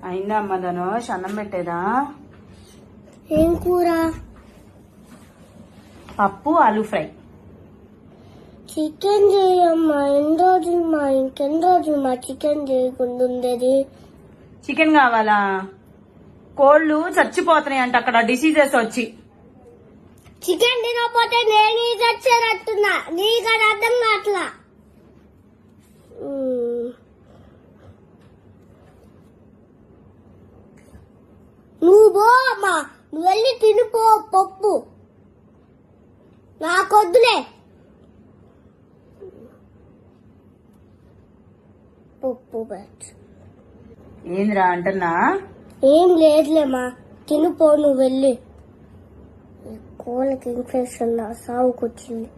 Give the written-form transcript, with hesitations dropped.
అయిందా అమ్మ ధనుష్? అన్నం పెట్టేదా? ఏం కూర? పప్పు ఆలూ ఫ్రై. చికెన్ చేయమ్మా. ఎన్ని రోజులు మా ఇంకెన్ని రోజులు మా చికెన్ చేయకుండా ఉండేది? చికెన్ కావాలా? కోళ్ళు చచ్చిపోతున్నాయి అంట అక్కడ డిసీజెస్ వచ్చి. చికెన్ తినకపోతే నేను చచ్చేటట్టున్నా. నీకు అది అర్థం కావట్లా. నువ్వు పో అమ్మా. నువ్వు వెళ్ళి తినిపో పప్పు. నాకొద్దులే పప్పు. ఏందిరా అంటున్నా? ఏం లేదులేమా, తినిపో నువ్వు వెళ్ళి. కోళ్ళకి ఇన్ఫెక్షన్ సాగుకొచ్చింది.